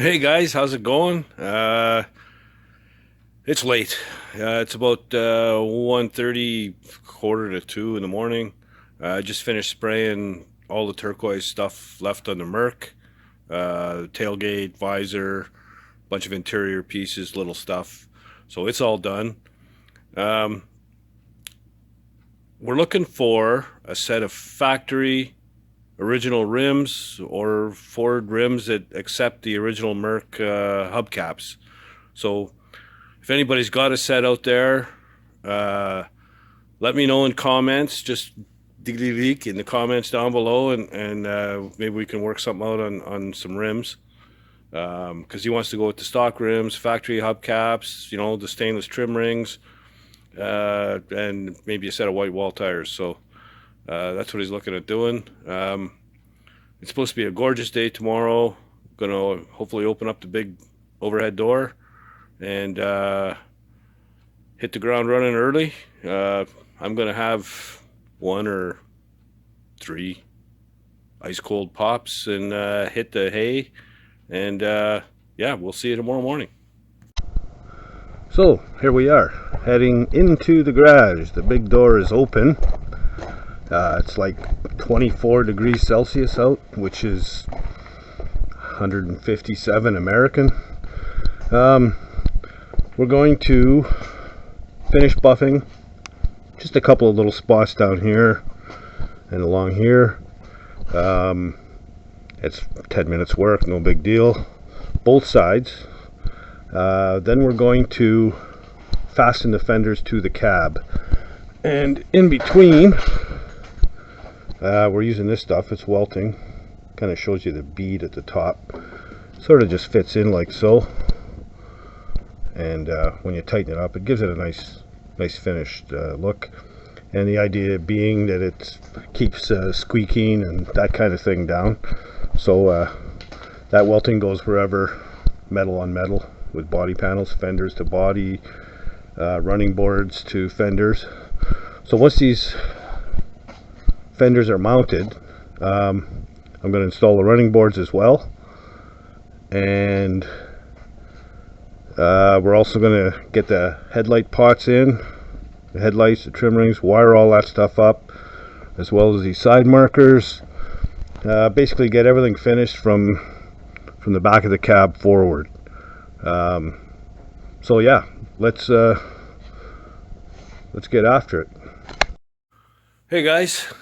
Hey guys, how's it going? It's late. It's about 1:30, quarter to 2 in the morning. I just finished spraying all the turquoise stuff left on the Merc. Tailgate, visor, bunch of interior pieces, little stuff. So it's all done. Um, we're looking for a set of factory original rims or Ford rims that accept the original Merc hubcaps. So if anybody's got a set out there, uh, let me know in comments. Just dig in the comments down below, and maybe we can work something out on some rims. Because he wants to go with the stock rims, factory hubcaps, the stainless trim rings, and maybe a set of white wall tires. So that's what he's looking at doing. It's supposed to be a gorgeous day tomorrow. Gonna hopefully open up the big overhead door and hit the ground running early. I'm gonna have one or three ice cold pops and hit the hay, and yeah, we'll see you tomorrow morning. So here we are, heading into the garage. The big door is open. It's like 24 degrees Celsius out, which is 157 American. We're going to finish buffing just a couple of little spots down here and along here. It's 10 minutes work, no big deal, both sides. Then we're going to fasten the fenders to the cab, and in between we're using this stuff. It's welting. Kind of shows you the bead at the top. Sort of just fits in like so, and when you tighten it up, it gives it a nice finished look. And the idea being that it keeps squeaking and that kind of thing down. So that welting goes wherever, metal on metal, with body panels, fenders to body, running boards to fenders. So once these fenders are mounted, I'm going to install the running boards as well, and we're also going to get the headlight pots in, the headlights, the trim rings, wire all that stuff up, as well as these side markers. Basically get everything finished from the back of the cab forward. So yeah, let's get after it. Hey guys,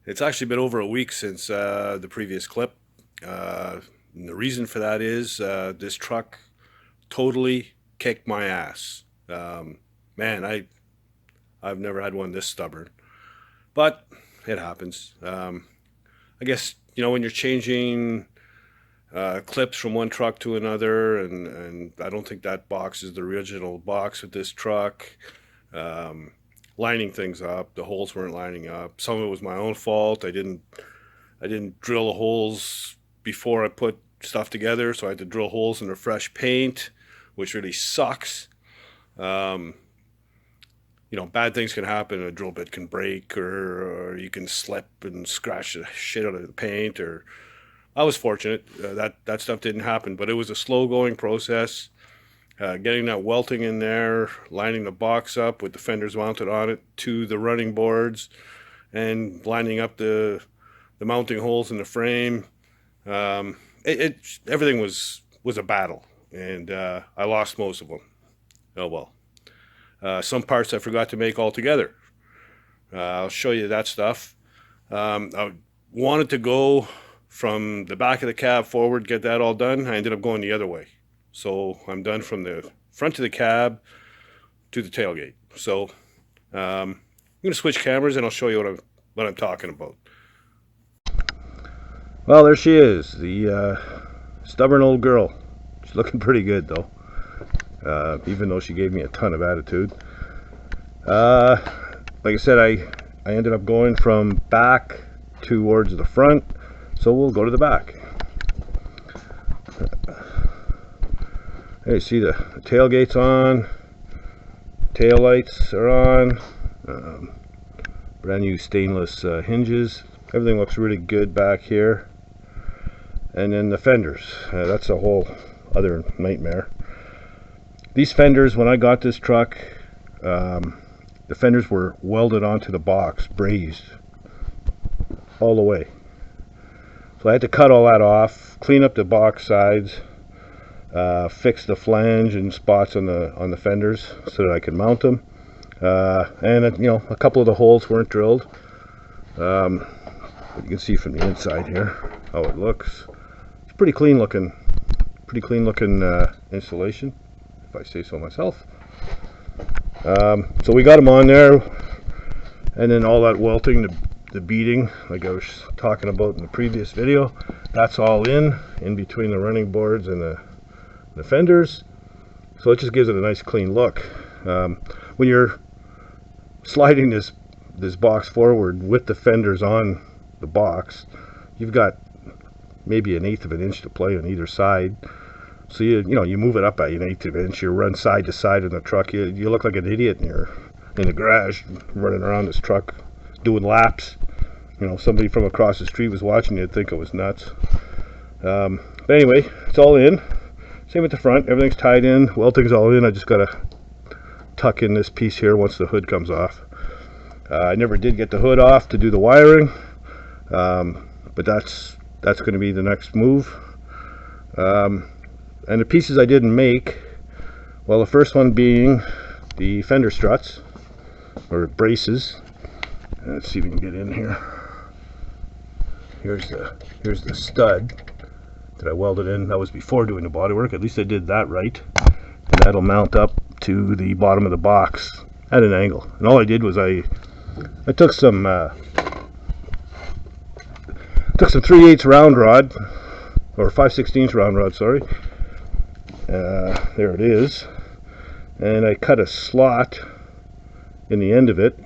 it's actually been over a week since the previous clip. And the reason for that is this truck totally kicked my ass. Man, I've never had one this stubborn, but it happens. I guess when you're changing clips from one truck to another, and I don't think that box is the original box with this truck. Lining things up, the holes weren't lining up. Some of it was my own fault. I didn't drill the holes before I put stuff together, so I had to drill holes in the fresh paint, which really sucks. Bad things can happen. A drill bit can break, or you can slip and scratch the shit out of the paint. Or I was fortunate that stuff didn't happen, but it was a slow going process. Getting that welting in there, lining the box up with the fenders mounted on it to the running boards, and lining up the mounting holes in the frame. Everything was a battle, and I lost most of them. Oh well. Some parts I forgot to make altogether. I'll show you that stuff. I wanted to go from the back of the cab forward, get that all done. I ended up going the other way. So I'm done from the front of the cab to the tailgate. So I'm going to switch cameras and I'll show you what I'm talking about. Well, there she is, the stubborn old girl. She's looking pretty good though, even though she gave me a ton of attitude. Like I said, I ended up going from back towards the front, so we'll go to the back. Hey, see the tailgate's on, tail lights are on, brand new stainless hinges. Everything looks really good back here. And then the fenders, that's a whole other nightmare. These fenders, when I got this truck, the fenders were welded onto the box, brazed all the way. So I had to cut all that off, clean up the box sides, fix the flange and spots on the fenders so that I could mount them. And you know, a couple of the holes weren't drilled. But you can see from the inside here how it looks. It's pretty clean looking installation, if I say so myself. So we got them on there, and then all that welting, the beading, like I was talking about in the previous video, that's all in between the running boards and the fenders. So it just gives it a nice clean look. When you're sliding this box forward with the fenders on the box, you've got maybe 1/8 of an inch to play on either side. So you move it up by 1/8 of an inch, you run side to side in the truck, you look like an idiot in the garage running around this truck doing laps. You know, somebody from across the street was watching, you'd think it was nuts. But anyway, it's all in. Same with the front, everything's tied in, welting's all in. I just gotta tuck in this piece here once the hood comes off. I never did get the hood off to do the wiring, but that's going to be the next move. And the pieces I didn't make, well, the first one being the fender struts or braces. Let's see if we can get in here. Here's the stud that I welded in. That was before doing the bodywork. At least I did that right, and that'll mount up to the bottom of the box at an angle. And all I did was I took some 3/8 round rod, or 5/16 round rod, sorry. There it is. And I cut a slot in the end of it,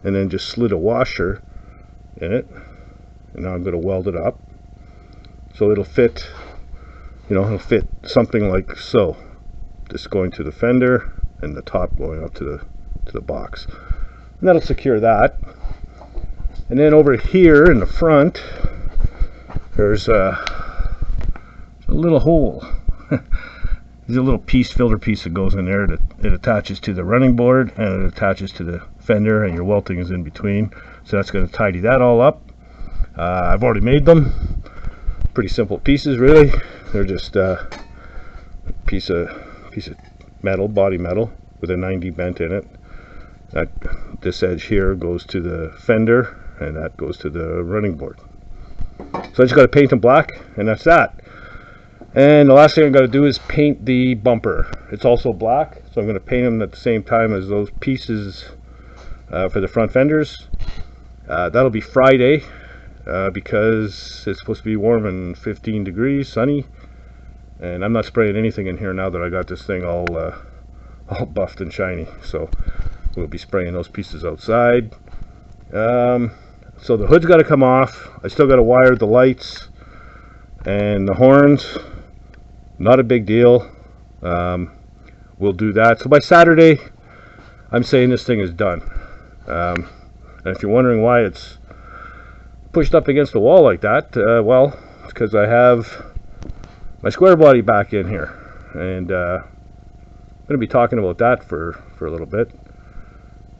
and then just slid a washer in it. And now I'm going to weld it up so it'll fit, it'll fit something like so. This going to the fender and the top going up to the box. And that'll secure that. And then over here in the front, there's a little hole. There's a little filter piece that goes in there that it attaches to the running board, and it attaches to the fender, and your welting is in between. So that's going to tidy that all up. I've already made them. Pretty simple pieces, really. They're just a piece of metal, body metal, with a 90 bent in it. This edge here goes to the fender, and that goes to the running board. So I just got to paint them black, and that's that. And the last thing I'm going to do is paint the bumper. It's also black, so I'm going to paint them at the same time as those pieces for the front fenders. That'll be Friday, because it's supposed to be warm and 15 degrees, sunny. And I'm not spraying anything in here now that I got this thing all buffed and shiny. So we'll be spraying those pieces outside. So the hood's got to come off. I still got to wire the lights and the horns. Not a big deal. We'll do that. So by Saturday, I'm saying this thing is done. And if you're wondering why it's pushed up against the wall like that, well, it's because I have my square body back in here, and I'm going to be talking about that for a little bit.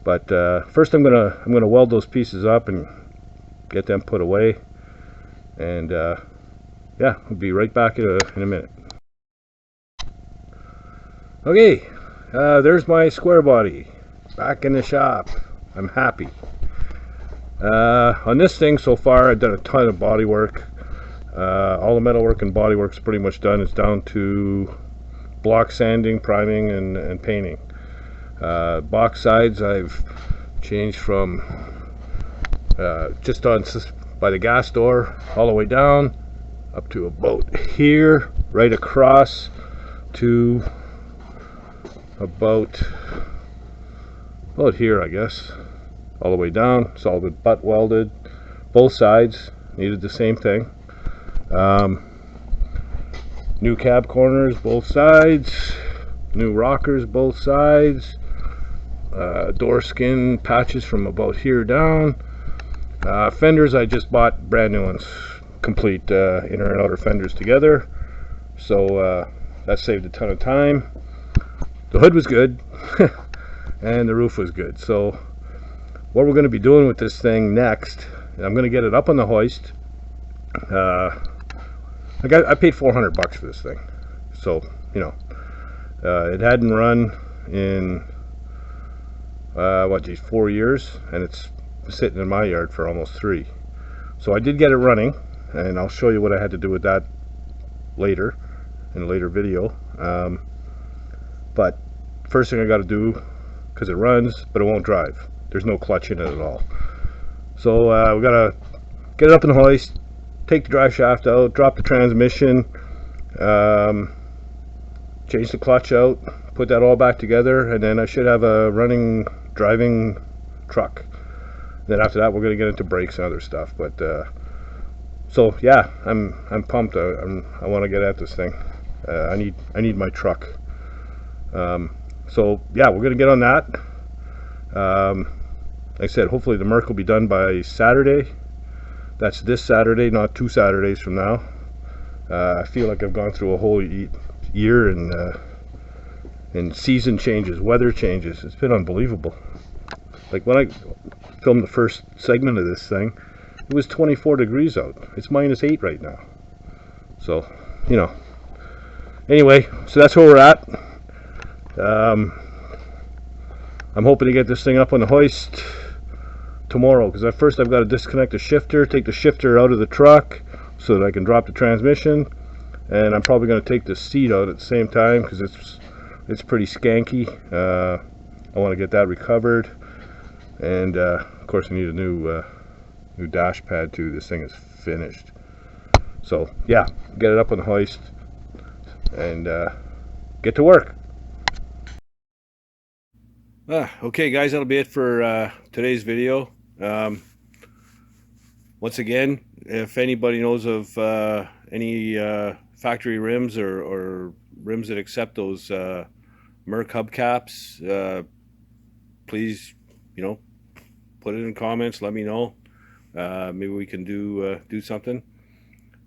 But first, I'm gonna weld those pieces up and get them put away, and yeah, we'll be right back in a minute. Okay, there's my square body back in the shop. I'm happy. On this thing so far, I've done a ton of body work. All the metal work and body work's pretty much done. It's down to block sanding, priming, and painting. Box sides I've changed from just on by the gas door all the way down up to about here, right across to about here, I guess, all the way down. It's all been butt welded. Both sides needed the same thing. New cab corners both sides, new rockers both sides, door skin patches from about here down. Fenders I just bought brand new ones a complete inner and outer fenders together. So that saved a ton of time. The hood was good and the roof was good. So what we're going to be doing with this thing next, I'm going to get it up on the hoist. I paid $400 for this thing, so you know, it hadn't run in 4 years, and it's sitting in my yard for almost 3. So I did get it running, and I'll show you what I had to do with that later in a later video. But first thing I got to do, because it runs but it won't drive, there's no clutch in it at all. So we got to get it up in the hoist, take the drive shaft out, drop the transmission, change the clutch out, put that all back together, and then I should have a running, driving truck. Then after that, we're going to get into brakes and other stuff. But so yeah, I'm pumped. I want to get at this thing. I need my truck. So yeah, we're going to get on that. Like I said, hopefully the Merc will be done by Saturday. That's this Saturday, not 2 Saturdays from now. I feel like I've gone through a whole year and season changes, weather changes. It's been unbelievable. Like when I filmed the first segment of this thing, it was 24 degrees out. It's -8 right now. So, you know. Anyway, so that's where we're at. I'm hoping to get this thing up on the hoist tomorrow, because at first I've got to disconnect the shifter, take the shifter out of the truck so that I can drop the transmission, and I'm probably going to take the seat out at the same time because it's pretty skanky. I want to get that recovered, and of course I need a new dash pad too. This thing is finished. So yeah, get it up on the hoist and get to work. Okay guys, that'll be it for today's video. Once again, if anybody knows of any factory rims or rims that accept those Merc hubcaps, please, you know, put it in comments, let me know. Maybe we can do something.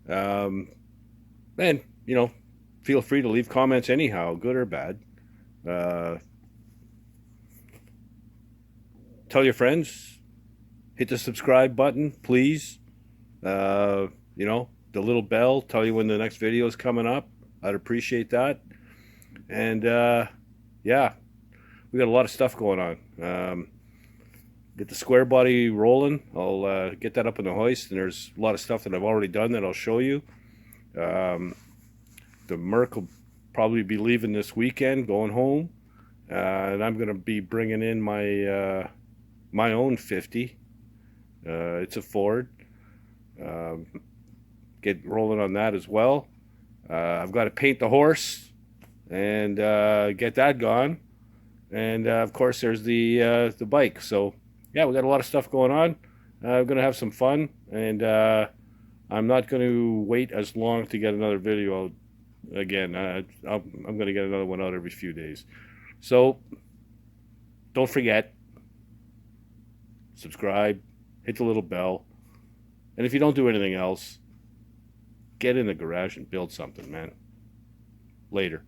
And you know, feel free to leave comments anyhow, good or bad. Tell your friends, hit the subscribe button, please. You know, the little bell, tell you when the next video is coming up. I'd appreciate that. And yeah, we got a lot of stuff going on. Get the square body rolling. I'll get that up on the hoist, and there's a lot of stuff that I've already done that I'll show you. The Merc will probably be leaving this weekend, going home, and I'm going to be bringing in my my own 50. It's a Ford. Get rolling on that as well. I've got to paint the horse and get that gone, and of course there's the bike. So yeah, we got a lot of stuff going on. I'm gonna have some fun, and I'm not going to wait as long to get another video out again. I'm going to get another one out every few days. So don't forget, subscribe, hit the little bell, and if you don't do anything else, get in the garage and build something, man. Later.